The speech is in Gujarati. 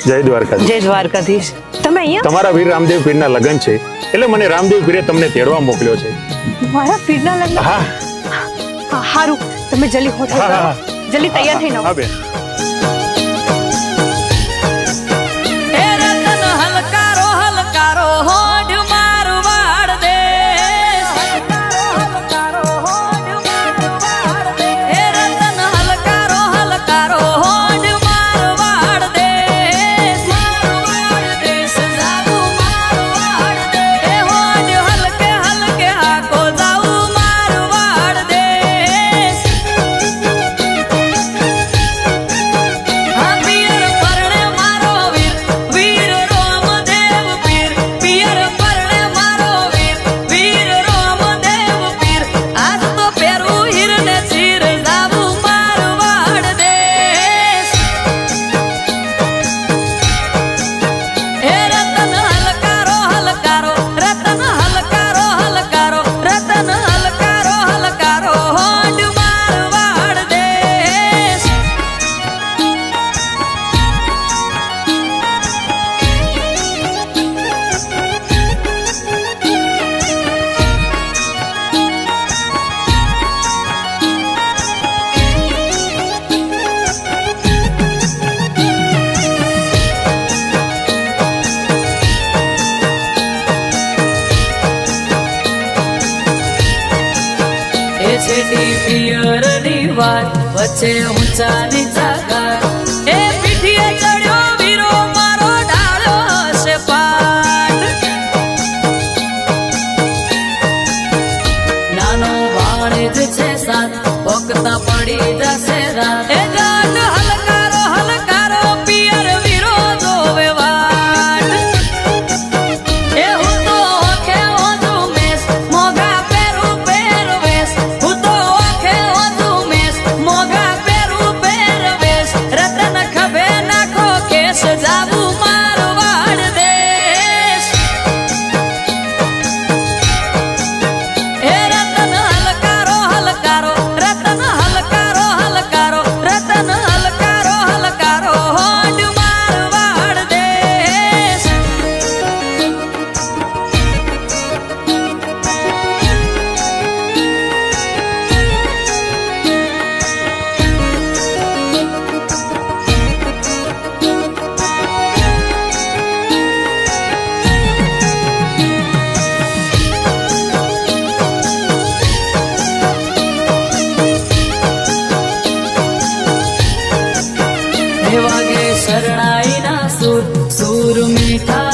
જય દ્વારકાધીશ. જય દ્વારકાધીશ. તમે અહીંયા? તમારા વીર રામદેવ પીરના લગ્ન છે એટલે મને રામદેવ પીરે તમને તેડવા મોકલ્યો છે. મારા પીરના લગ્ન? હા. હારું, તમે જલ્દી હોટલ હા, કરો. હા. જલ્દી તૈયાર થઈને આવો. હા બેન. વચ્ચે ઊંચા નીચા ગાર એ પીઠીએ ચડ્યો વીરો મારો ડાળ્યો હશે પાટ નાનો ભાણેજ છે સાત પોકતા પડી જશે રાત એ ગાંઠ હલકારો હલકારો પિયર વીરો જોવે વાટ એ હું તો ઓખે ઓજું મેસ મોગા પેરું પહેરવેશ હું તો ઓખે ઓજું મેસ મોગા પેરું પહેરવેશ રતન ખભે નાખો કેસ જાબુ મારવાડ દેશ એ રતન હલકારો હલકારો રતન હલકારો હલકારો રતન હલકારો હલકારો હોડ મારવાડ દેશ વાગે શરણાઈ ના સુર સુર મીઠા